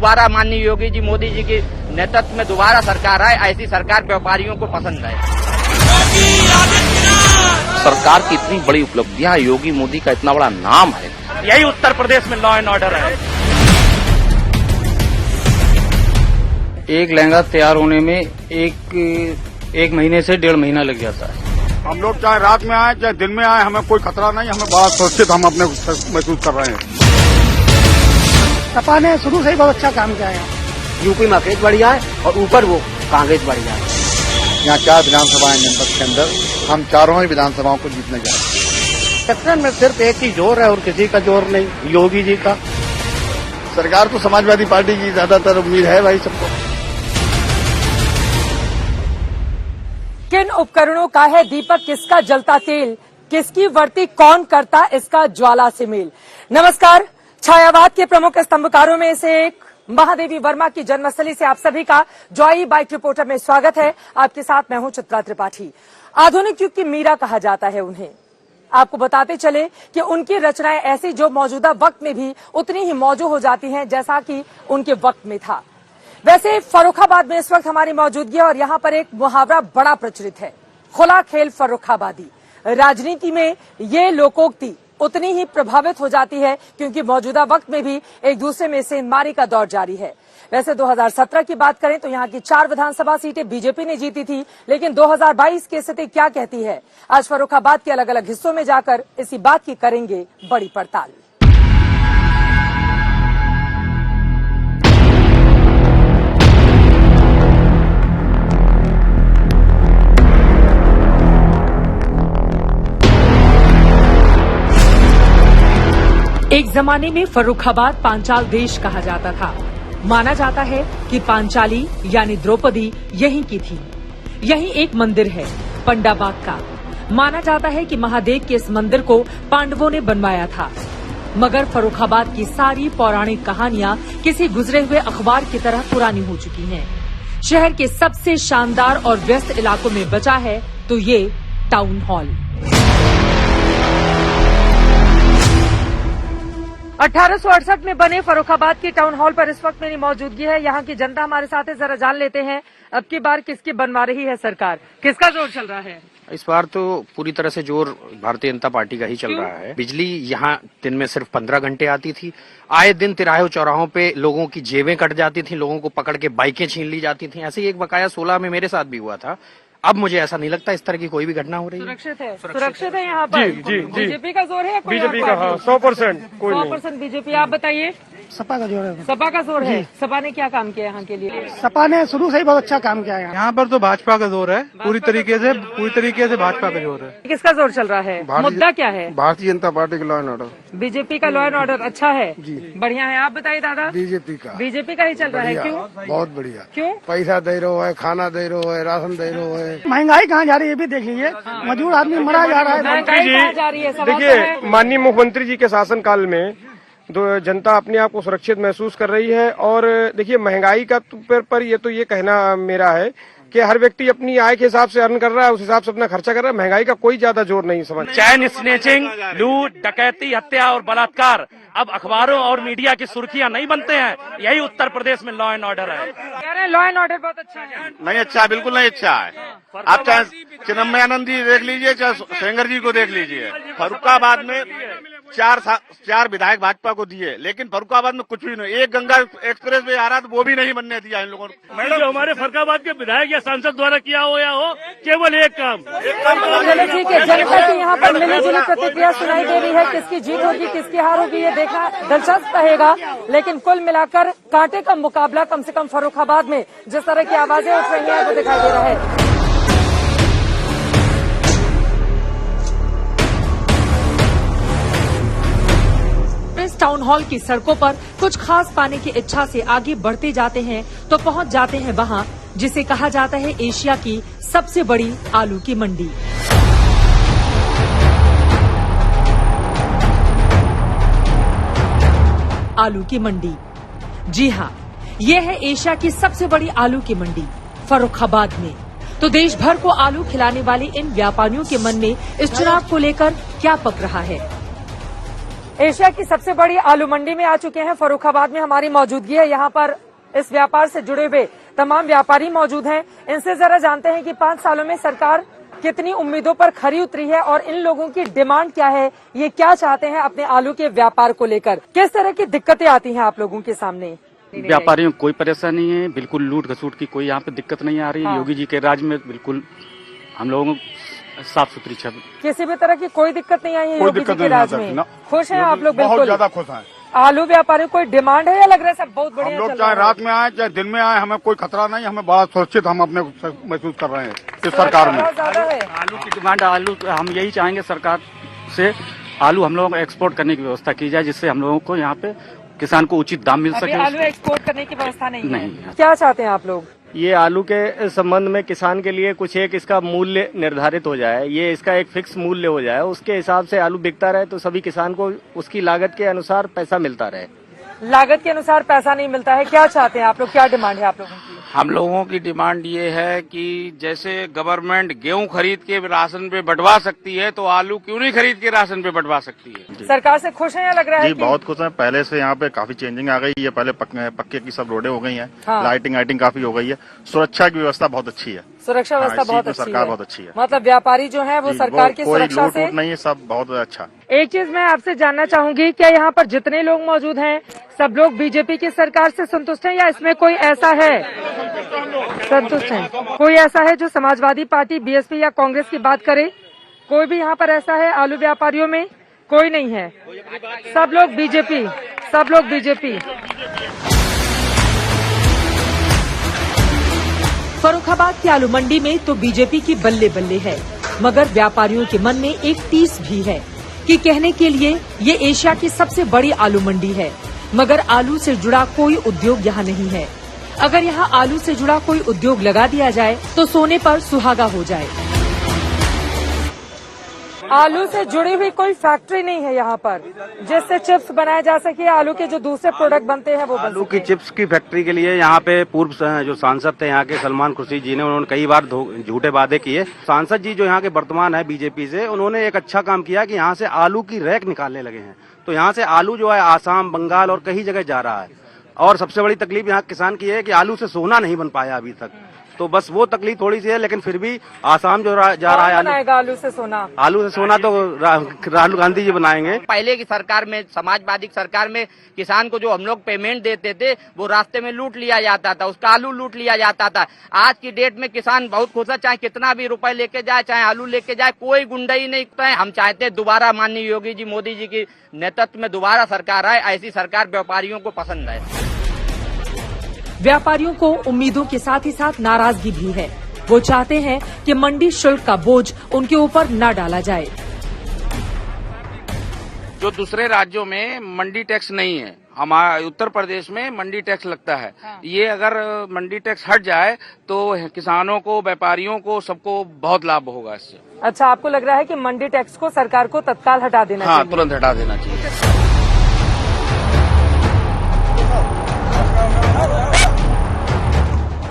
दोबारा माननीय योगी जी मोदी जी के नेतृत्व में दोबारा सरकार आए, ऐसी सरकार व्यापारियों को पसंद है। सरकार की इतनी बड़ी उपलब्धियां, योगी मोदी का इतना बड़ा नाम है, यही उत्तर प्रदेश में लॉ एंड ऑर्डर है। एक लहंगा तैयार होने में एक महीने से 1.5 महीना लग जाता है। हम लोग चाहे रात में आए चाहे दिन में आए, हमें कोई खतरा नहीं, हमें बड़ा सुरक्षित हम अपने महसूस कर रहे हैं। सपा ने शुरू से ही बहुत अच्छा काम किया है। यूपी में अखिलेश बढ़िया है और ऊपर वो कांग्रेस बढ़िया है। यहाँ 4 विधानसभाएं जनपद के अंदर, हम चारों ही विधानसभाओं को जीतने जा रहे हैं। छत्तीसगढ़ में सिर्फ एक ही जोर है और किसी का जोर नहीं, योगी जी का। सरकार तो समाजवादी पार्टी की ज्यादातर उम्मीद है भाई सबको। किन उपकरणों का है दीपक, किसका जलता तेल, किसकी वर्ती कौन करता इसका ज्वाला से मेल। नमस्कार, छायावाद के प्रमुख स्तंभकारों में से एक महादेवी वर्मा की जन्मस्थली से आप सभी का जॉय बाइट रिपोर्टर में स्वागत है। आपके साथ मैं हूं चित्रा त्रिपाठी। आधुनिक युग की मीरा कहा जाता है उन्हें। आपको बताते चले कि उनकी रचनाएं ऐसी जो मौजूदा वक्त में भी उतनी ही मौजूद हो जाती हैं जैसा कि उनके वक्त में था। वैसे फर्रुखाबाद में इस वक्त हमारी मौजूदगी है और यहाँ पर एक मुहावरा बड़ा प्रचलित है, खुला खेल फर्रुखाबादी। राजनीति में ये लोकोक्ति उतनी ही प्रभावित हो जाती है क्योंकि मौजूदा वक्त में भी एक दूसरे में सेंधमारी का दौर जारी है। वैसे 2017 की बात करें तो यहाँ की 4 विधानसभा सीटें बीजेपी ने जीती थी, लेकिन 2022 की स्थिति क्या कहती है, आज फर्रुखाबाद के अलग अलग हिस्सों में जाकर इसी बात की करेंगे बड़ी पड़ताल। एक जमाने में फर्रुखाबाद पांचाल देश कहा जाता था। माना जाता है कि पांचाली यानी द्रौपदी यहीं की थी। यहीं एक मंदिर है पंडाबाग का। माना जाता है कि महादेव के इस मंदिर को पांडवों ने बनवाया था। मगर फर्रुखाबाद की सारी पौराणिक कहानियां किसी गुजरे हुए अखबार की तरह पुरानी हो चुकी हैं। शहर के सबसे शानदार और व्यस्त इलाकों में बचा है तो ये टाउन हॉल। 1868 में बने फर्रुखाबाद की टाउन हॉल पर इस वक्त मेरी मौजूदगी है। यहाँ की जनता हमारे साथ है, जरा जान लेते हैं अब की बार किसकी बनवा रही है सरकार, किसका जोर चल रहा है। इस बार तो पूरी तरह से जोर भारतीय जनता पार्टी का ही चल रहा है। बिजली यहाँ दिन में सिर्फ 15 घंटे आती थी। आए दिन तिराहे चौराहों पे लोगों की जेबें कट जाती थी, लोगों को पकड़ के बाइकें छीन ली जाती थी। ऐसे ही एक बकाया 16 में मेरे साथ भी हुआ था। अब मुझे ऐसा नहीं लगता इस तरह की कोई भी घटना हो रही है। सुरक्षित है यहाँ पर। जी। बीजेपी का जोर है, बीजेपी का 100%। 100% बीजेपी। आप बताइए। सपा का जोर है। सपा का जोर है। सपा ने क्या काम किया यहाँ के लिए? सपा ने शुरू से ही बहुत अच्छा काम किया है। यहाँ पर तो भाजपा का जोर है, पूरी तरीके से भाजपा का जोर है। किसका जोर चल रहा है? मुद्दा क्या है? भारतीय जनता पार्टी का लॉ एंड ऑर्डर। बीजेपी का लॉ एंड ऑर्डर अच्छा है जी, बढ़िया है। आप बताइए दादा। बीजेपी का। बीजेपी का ही चल रहा है। क्यों? बहुत बढ़िया। क्यों? पैसा दे रहा है, खाना दे रहा है, राशन दे रहा है। महंगाई कहाँ जा रही है ये भी देख लीजिए। मजदूर आदमी मरा जा रहा है। महंगाई कहाँ जा रही है? देखिए, माननीय मुख्यमंत्री जी के शासनकाल में जनता अपने आप को सुरक्षित महसूस कर रही है। और देखिए, महंगाई का पर ये तो ये कहना मेरा है कि हर व्यक्ति अपनी आय के हिसाब से अर्न कर रहा है, उस हिसाब से अपना खर्चा कर रहा है। महंगाई का कोई ज्यादा जोर नहीं समझ। चैन स्नेचिंग, लूट, डकैती, हत्या और बलात्कार अब अखबारों और मीडिया की सुर्खियां नहीं बनते हैं। यही उत्तर प्रदेश में लॉ एंड ऑर्डर है। कह रहे हैं लॉ एंड ऑर्डर बहुत अच्छा है। नहीं अच्छा, बिल्कुल नहीं अच्छा है। आप चाहे चिदम्बरानंद जी देख लीजिए, चाहे सेंगर जी को देख लीजिए। फर्रुखाबाद में 4 विधायक भाजपा को दिए, लेकिन फर्रुखाबाद में कुछ भी नहीं। एक गंगा एक्सप्रेस वे आ रहा था, वो भी नहीं बनने दिया इन लोगों ने। मैडम, हमारे फर्रुखाबाद के विधायक या सांसद द्वारा किया हो या हो, केवल एक काम। चलो ठीक है, जनता की यहाँ पर मिली जुली प्रतिक्रिया सुनाई दे रही है। किसकी जीत होगी, किसकी हार होगी, ये देखना दिलचस्प रहेगा। लेकिन कुल मिलाकर कांटे का मुकाबला कम से कम फर्रुखाबाद में जिस तरह की आवाजें उठ रही हैं वो दिखाई दे रहा है। इस टाउन हॉल की सड़कों पर कुछ खास पाने की इच्छा से आगे बढ़ते जाते हैं तो पहुंच जाते हैं वहां जिसे कहा जाता है एशिया की सबसे बड़ी आलू की मंडी। आलू की मंडी, जी हाँ, ये है एशिया की सबसे बड़ी आलू की मंडी फर्रुखाबाद में। तो देश भर को आलू खिलाने वाले इन व्यापारियों के मन में इस चुनाव को लेकर क्या पक रहा है? एशिया की सबसे बड़ी आलू मंडी में आ चुके हैं। फर्रुखाबाद में हमारी मौजूदगी है। यहाँ पर इस व्यापार से जुड़े हुए तमाम व्यापारी मौजूद हैं। इनसे जरा जानते हैं कि 5 सालों में सरकार कितनी उम्मीदों पर खरी उतरी है और इन लोगों की डिमांड क्या है, ये क्या चाहते हैं अपने आलू के व्यापार को लेकर, किस तरह की दिक्कतें आती हैं आप लोगों के सामने। व्यापारियों को कोई परेशानी नहीं है, बिल्कुल लूट घसूट की कोई यहाँ पे दिक्कत नहीं आ रही है। हाँ। योगी जी के राज में बिल्कुल हम लोगों को साफ सुथरी छवि, किसी भी तरह की कोई दिक्कत नहीं आई है कोई योगी जी दिक्कत के नहीं राज आ में। सकती ना। खुश हैं आप लोग? बहुत बिल्कुल ज्यादा खुश हैं। आलू व्यापारियों को कोई डिमांड है या लग रहा है सब बहुत हम बढ़िया लोग चल चाहे रहा है? रात में आए चाहे दिन में आए, हमें कोई खतरा नहीं, हमें बड़ा सुरक्षित हम अपने को महसूस कर रहे हैं इस सरकार में। बहुत ज्यादा है। आलू की डिमांड, आलू हम यही चाहेंगे सरकार से, आलू हम लोगों को एक्सपोर्ट करने की व्यवस्था की जाए, जिससे हम लोगों को यहाँ पे किसान को उचित दाम मिल अभी सके। आलू एक्सपोर्ट करने की व्यवस्था नहीं है। नहीं। क्या चाहते हैं आप लोग? ये आलू के संबंध में किसान के लिए कुछ एक इसका मूल्य निर्धारित हो जाए, ये इसका एक फिक्स मूल्य हो जाए, उसके हिसाब से आलू बिकता रहे तो सभी किसान को उसकी लागत के अनुसार पैसा मिलता रहे। लागत के अनुसार पैसा नहीं मिलता है, क्या चाहते हैं आप लोग? क्या डिमांड है आप लोगों की? हम लोगों की डिमांड ये है कि जैसे गवर्नमेंट गेहूं खरीद के राशन पे बंटवा सकती है, तो आलू क्यों नहीं खरीद के राशन पे बंटवा सकती है। सरकार से खुश हैं या लग रहा है जी कि... बहुत खुश हैं। पहले से यहाँ पे काफी चेंजिंग आ गई है। पहले पक्के की सब रोडें हो गई हैं। हाँ। लाइटिंग काफी हो गई है। सुरक्षा की व्यवस्था बहुत अच्छी है। सुरक्षा व्यवस्था इस चीज बहुत में अच्छी सरकार है। बहुत अच्छी है। मतलब व्यापारी जो है वो जी, सरकार की कोई सुरक्षा लूट से वूट नहीं है, सब बहुत अच्छा। एक चीज मैं आपसे जानना चाहूंगी, क्या यहाँ पर जितने लोग मौजूद हैं सब लोग बीजेपी की सरकार से संतुष्ट हैं या इसमें कोई ऐसा है? संतुष्ट हैं। कोई ऐसा है जो समाजवादी पार्टी, बीएसपी या कांग्रेस की बात करे? कोई भी यहाँ पर ऐसा है आलू व्यापारियों में? कोई नहीं है, सब लोग बीजेपी, सब लोग बीजेपी। फर्रुखाबाद की आलू मंडी में तो बीजेपी की बल्ले बल्ले है, मगर व्यापारियों के मन में एक टीस भी है कि कहने के लिए ये एशिया की सबसे बड़ी आलू मंडी है, मगर आलू से जुड़ा कोई उद्योग यहाँ नहीं है। अगर यहाँ आलू से जुड़ा कोई उद्योग लगा दिया जाए तो सोने पर सुहागा हो जाए। आलू से जुड़ी हुई कोई फैक्ट्री नहीं है यहाँ पर जिससे चिप्स बनाए जा सके, आलू के जो दूसरे प्रोडक्ट बनते हैं वो बन आलू सके। की चिप्स की फैक्ट्री के लिए यहाँ पे पूर्व जो सांसद थे यहाँ के सलमान खुर्शीद जी ने, उन्होंने कई बार झूठे वादे किए। सांसद जी जो यहाँ के वर्तमान है बीजेपी से, उन्होंने एक अच्छा काम किया कि यहाँ से आलू की रैक निकालने लगे हैं। तो यहाँ से आलू जो है आसाम, बंगाल और कई जगह जा रहा है। और सबसे बड़ी तकलीफ यहाँ किसान की है कि आलू से सोना नहीं बन पाया अभी तक, तो बस वो तकलीफ थोड़ी सी है। लेकिन फिर भी आसाम जो जा रहा है आलू से सोना, आलू से सोना तो राहुल गांधी जी बनाएंगे। पहले की सरकार में, समाजवादी सरकार में, किसान को जो हम लोग पेमेंट देते थे वो रास्ते में लूट लिया जाता था, उसका आलू लूट लिया जाता था। आज की डेट में किसान बहुत खुश है, चाहे कितना भी रुपए लेके जाए, चाहे आलू लेके जाए, कोई गुंडाई नहीं है। हम चाहते हैं दोबारा माननीय योगी जी, मोदी जी की नेतृत्व में दोबारा सरकार आए। ऐसी सरकार व्यापारियों को पसंद है। व्यापारियों को उम्मीदों के साथ ही साथ नाराजगी भी है। वो चाहते हैं कि मंडी शुल्क का बोझ उनके ऊपर न डाला जाए। जो दूसरे राज्यों में मंडी टैक्स नहीं है, हमारे उत्तर प्रदेश में मंडी टैक्स लगता है। ये अगर मंडी टैक्स हट जाए तो किसानों को, व्यापारियों को, सबको बहुत लाभ होगा इससे। अच्छा, आपको लग रहा है कि मंडी टैक्स को सरकार को तत्काल हटा देना चाहिए? हाँ, तुरंत हटा देना चाहिए।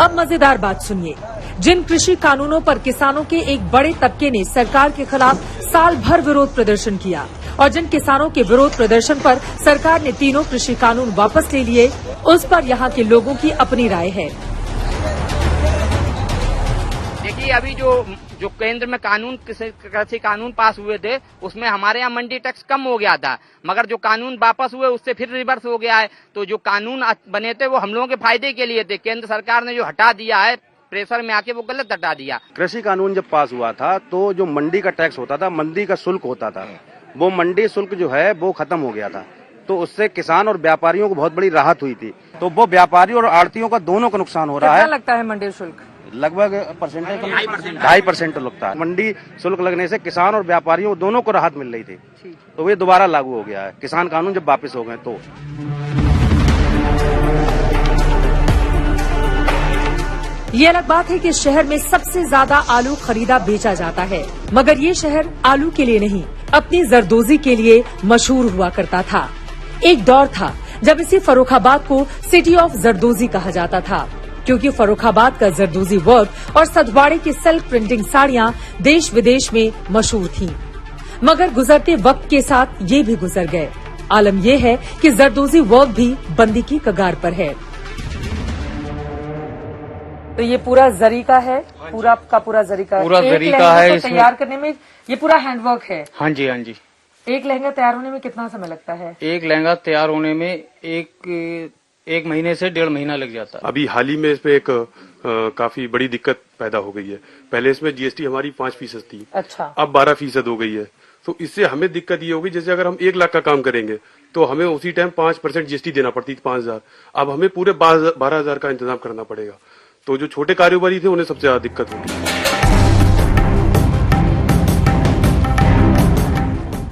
अब मजेदार बात सुनिए। जिन कृषि कानूनों पर किसानों के एक बड़े तबके ने सरकार के खिलाफ साल भर विरोध प्रदर्शन किया और जिन किसानों के विरोध प्रदर्शन पर सरकार ने तीनों कृषि कानून वापस ले लिए, उस पर यहाँ के लोगों की अपनी राय है। देखिए, अभी जो केंद्र में कृषि कानून पास हुए थे उसमें हमारे यहाँ मंडी टैक्स कम हो गया था, मगर जो कानून वापस हुए उससे फिर रिवर्स हो गया है। तो जो कानून बने थे वो हम लोगों के फायदे के लिए थे, केंद्र सरकार ने जो हटा दिया है प्रेशर में आके वो गलत हटा दिया। कृषि कानून जब पास हुआ था तो जो मंडी का टैक्स होता था, मंडी का शुल्क होता था, वो मंडी शुल्क जो है वो खत्म हो गया था। तो उससे किसान और व्यापारियों को बहुत बड़ी राहत हुई थी। तो वो व्यापारी और आड़तियों का दोनों का नुकसान हो रहा है। कितना लगता है मंडी शुल्क? लगभग परसेंटेज 2.5% लगता है। मंडी शुल्क लगने से किसान और व्यापारियों दोनों को राहत मिल रही थी, तो ये दोबारा लागू हो गया है किसान कानून जब वापस हो गए तो। ये अलग बात है कि शहर में सबसे ज्यादा आलू खरीदा बेचा जाता है, मगर ये शहर आलू के लिए नहीं, अपनी जरदोजी के लिए मशहूर हुआ करता था। एक दौर था जब इसी फर्रुखाबाद को सिटी ऑफ जरदोजी कहा जाता था, क्योंकि फर्रुखाबाद का जरदोजी वर्क और सतवाड़े की सिल्क प्रिंटिंग साड़ियां देश विदेश में मशहूर थीं। मगर गुजरते वक्त के साथ ये भी गुजर गए। आलम यह है कि जरदोजी वर्क भी बंदी की कगार पर है। तो ये पूरा जरी का है, पूरा का पूरा जरी का, पूरा एक जरी का लहंगे है। को इसमें तैयार करने में ये पूरा हैंडवर्क है। हाँ जी, हाँ जी। एक लहंगा तैयार होने में कितना समय लगता है? एक लहंगा तैयार होने में एक महीने से 1.5 महीना लग जाता है। अभी हाल ही में इसमें एक काफी बड़ी दिक्कत पैदा हो गई है। पहले इसमें जीएसटी हमारी 5% थी, अच्छा, अब 12% हो गई है। तो इससे हमें दिक्कत ये होगी, जैसे अगर हम 1 लाख का काम करेंगे तो हमें उसी टाइम 5% जीएसटी देना पड़ती थी, 5,000। अब हमें पूरे 12,000 का इंतजाम करना पड़ेगा। तो जो छोटे कारोबारी थे उन्हें सबसे ज्यादा दिक्कत होगी।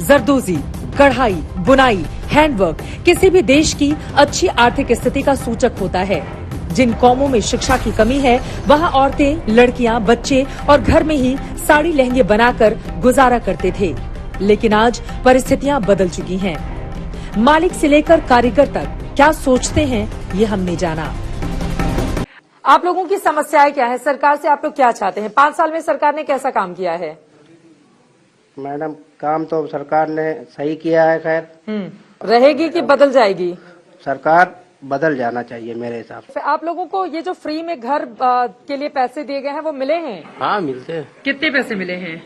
जरदोजी, कढ़ाई, बुनाई, हैंडवर्क किसी भी देश की अच्छी आर्थिक स्थिति का सूचक होता है। जिन कौमों में शिक्षा की कमी है वहाँ औरतें, लड़कियां, बच्चे और घर में ही साड़ी लहंगे बनाकर गुजारा करते थे, लेकिन आज परिस्थितियां बदल चुकी हैं। मालिक से लेकर कारीगर तक क्या सोचते हैं ये हमने जाना। आप लोगों की समस्याएं क्या है? सरकार से आप लोग क्या चाहते हैं? 5 साल में सरकार ने कैसा काम किया है? मैडम, काम तो सरकार ने सही किया है। खैर रहेगी कि बदल जाएगी? सरकार बदल जाना चाहिए मेरे हिसाब से। आप लोगों को ये जो फ्री में घर के लिए पैसे दिए गए हैं वो मिले हैं? हाँ, मिलते हैं। कितने पैसे मिले हैं?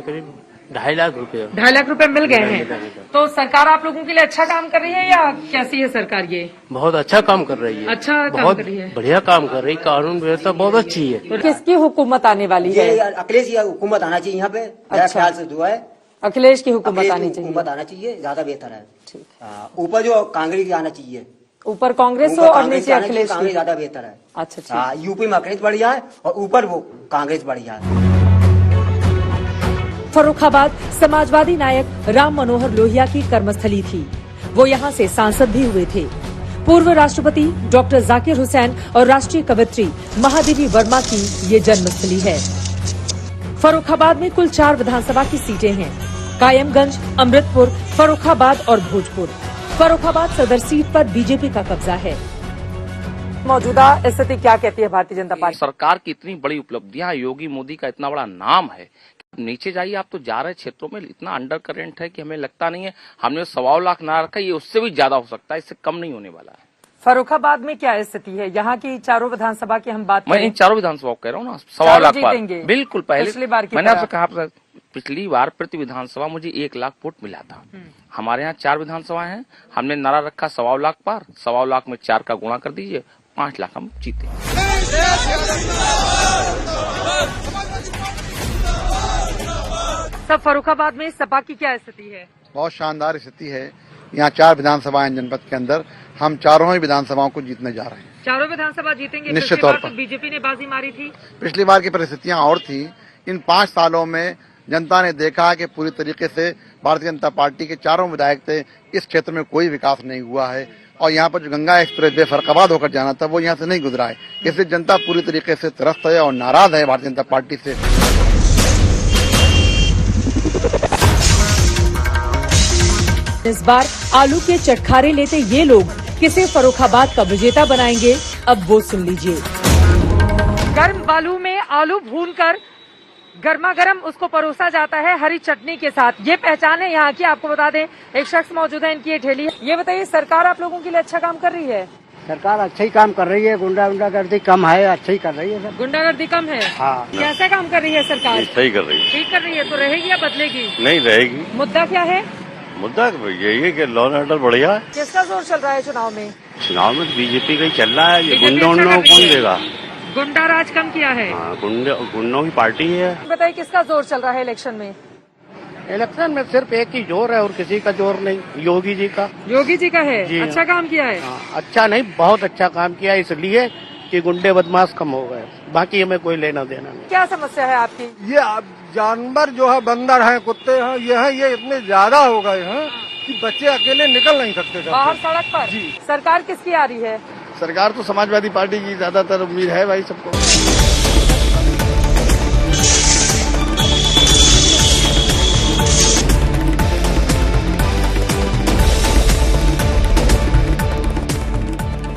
करीब 2.5 लाख रुपए। 2.5 लाख रुपए मिल गए हैं। तो सरकार आप लोगों के लिए अच्छा काम कर रही है या कैसी है सरकार? ये बहुत अच्छा काम कर रही है। अच्छा काम कर रही है, बढ़िया काम कर रही है। कानून व्यवस्था बहुत अच्छी है। तो किसकी हुकूमत आने वाली है? अखिलेश हुकूमत आना चाहिए यहाँ पे। मेरा ख्याल से जो है अखिलेश की हुकूमत आनी चाहिए। हुकूमत आना चाहिए, ज्यादा बेहतर है। ऊपर जो कांग्रेस की आना चाहिए, ऊपर कांग्रेस हो और नीचे अखिलेश की, ज्यादा बेहतर है। अच्छा, यूपी में अखिलेश बढ़िया है और ऊपर वो कांग्रेस बढ़िया है। फर्रुखाबाद समाजवादी नायक राम मनोहर लोहिया की कर्मस्थली थी। वो यहाँ से सांसद भी हुए थे। पूर्व राष्ट्रपति डॉक्टर जाकिर हुसैन और राष्ट्रीय कवयित्री महादेवी वर्मा की ये जन्मस्थली है। फर्रुखाबाद में कुल 4 विधानसभा की सीटें हैं: कायमगंज, अमृतपुर, फर्रुखाबाद और भोजपुर। फर्रुखाबाद सदर सीट पर बीजेपी का कब्जा है। मौजूदा स्थिति क्या कहती है भारतीय जनता पार्टी? सरकार की इतनी बड़ी उपलब्धियां, योगी मोदी का इतना बड़ा नाम है। नीचे जाइए आप तो जा रहे क्षेत्रों में इतना अंडर करेंट है कि हमें लगता नहीं है हमने 1.25 लाख ना रखा, ये उससे भी ज्यादा हो सकता है, इससे कम नहीं होने वाला है। फर्रुखाबाद में क्या स्थिति है? यहाँ की चारों विधानसभा की हम बात करें, मैं इन चारों विधानसभाओं कह रहा हूँ ना, 1.25 लाख पार। बिल्कुल पहले पिछली बार की मैंने आपसे कहा, पिछली बार प्रति विधानसभा मुझे 1 लाख वोट मिला था। हमारे यहाँ 4 विधानसभाएं हैं, हमने नारा रखा 1.25 लाख पार। 1.25 लाख में 4 का गुणा कर दीजिए, 5 लाख हम जीते। सब फर्रुखाबाद में सपा की क्या स्थिति है? बहुत शानदार स्थिति है। यहाँ 4 विधानसभाएं जनपद के अंदर, हम चारों ही विधानसभाओं को जीतने जा रहे हैं। चारों विधानसभा जीतेंगे? निश्चित तौर पर। बीजेपी ने बाजी मारी थी। पिछली बार की परिस्थितियां और थी। इन 5 सालों में जनता ने देखा कि पूरी तरीके से भारतीय जनता पार्टी के चारों विधायक थे, इस क्षेत्र में कोई विकास नहीं हुआ है। और यहाँ पर जो गंगा एक्सप्रेस वे फर्रुखाबाद होकर जाना था वो यहाँ से नहीं गुजरा है। इसलिए जनता पूरी तरीके से त्रस्त है और नाराज है भारतीय जनता पार्टी से। इस बार आलू के चटखारे लेते ये लोग किसे फर्रुखाबाद का विजेता बनाएंगे, अब वो सुन लीजिए। गर्म बालू में आलू भूनकर गर्मा गर्म उसको परोसा जाता है हरी चटनी के साथ। ये पहचान है यहाँ की। आपको बता दें, एक शख्स मौजूद है, इनकी ये ठेली है। ये बताइए, सरकार आप लोगों के लिए अच्छा काम कर रही है? सरकार अच्छा ही काम कर रही है। गुंडागर्दी कम है, अच्छा ही कर रही है। गुंडागर्दी कम है? हाँ। कैसा काम कर रही है सरकार? सही कर रही है। ठीक कर रही है। तो रहेगी या बदलेगी? नहीं रहेगी। मुद्दा क्या है? मुद्दा यही है कि लॉ एंड ऑर्डर बढ़िया है। किसका जोर चल रहा है चुनाव में? चुनाव में बीजेपी का ही चल रहा है। ये गुंडा कौन देगा? गुंडा राज कम किया है। गुंडों की पार्टी है। बताइए, किसका जोर चल रहा है इलेक्शन में? इलेक्शन में सिर्फ एक ही जोर है और किसी का जोर नहीं, योगी जी का। योगी जी का है? जी अच्छा काम किया है? अच्छा नहीं, बहुत अच्छा काम किया, इसलिए कि गुंडे बदमाश कम हो गए, बाकी हमें कोई लेना देना नहीं। क्या समस्या है आपकी? ये जानवर जो है, बंदर है, कुत्ते हैं, ये इतने ज्यादा हो गए हैं कि बच्चे अकेले निकल नहीं सकते बाहर सड़क पर। जी। सरकार किसकी आ रही है? सरकार तो समाजवादी पार्टी की ज्यादातर उम्मीद है भाई सबको।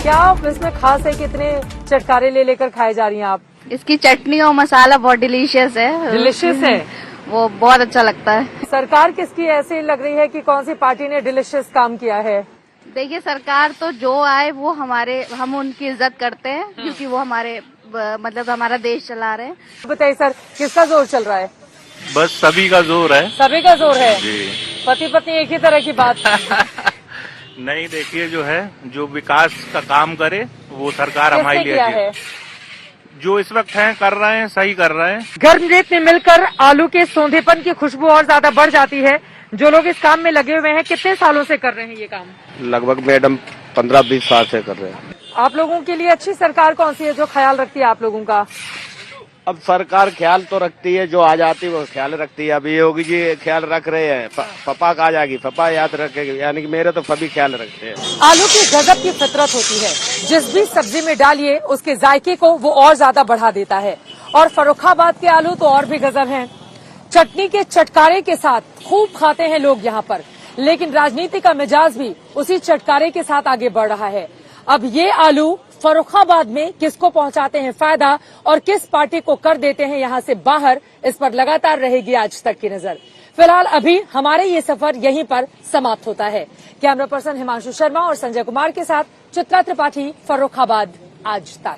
क्या इसमें खास है कि इतने चटकारे ले लेकर खाए जा रही हैं आप? इसकी चटनी और मसाला बहुत डिलीशियस है। डिलीशियस है। वो बहुत अच्छा लगता है। सरकार किसकी ऐसी लग रही है कि कौन सी पार्टी ने डिलीशियस काम किया है? देखिए, सरकार तो जो आए वो हम उनकी इज्जत करते हैं, क्योंकि वो हमारा देश चला रहे हैं। बताइए सर, किसका जोर चल रहा है? बस सभी का जोर है। सभी का जोर है जी। पति पत्नी एक ही तरह की बात नहीं, देखिए जो विकास का काम करे वो सरकार हमारे लिए है। जो इस वक्त है कर रहे हैं, सही कर रहे हैं। गर्म रेत में मिलकर आलू के सौंधेपन की खुशबू और ज्यादा बढ़ जाती है। जो लोग इस काम में लगे हुए हैं, कितने सालों से कर रहे हैं ये काम? लगभग मैडम 15-20 साल से कर रहे हैं। आप लोगों के लिए अच्छी सरकार कौन सी है जो ख्याल रखती है आप लोगों का? अब सरकार ख्याल तो रखती है, जो आ जाती है वो ख्याल रखती है। अभी योगी जी ख्याल रख रहे हैं, पपा का आ जाएगी, पपा याद रखेगी, यानी कि मेरे तो सभी ख्याल रखते हैं। आलू की गजब की फितरत होती है, जिस भी सब्जी में डालिए उसके जायके को वो और ज्यादा बढ़ा देता है। और फर्रुखाबाद के आलू तो और भी गजब हैं। चटनी के चटकारे के साथ खूब खाते हैं लोग यहाँ पर, लेकिन राजनीति का मिजाज भी उसी चटकारे के साथ आगे बढ़ रहा है। अब ये आलू फर्रुखाबाद में किसको पहुंचाते हैं फायदा और किस पार्टी को कर देते हैं यहाँ से बाहर, इस पर लगातार रहेगी आज तक की नजर। फिलहाल अभी हमारे ये सफर यहीं पर समाप्त होता है। कैमरा पर्सन हिमांशु शर्मा और संजय कुमार के साथ चित्रा त्रिपाठी, फर्रुखाबाद, आज तक।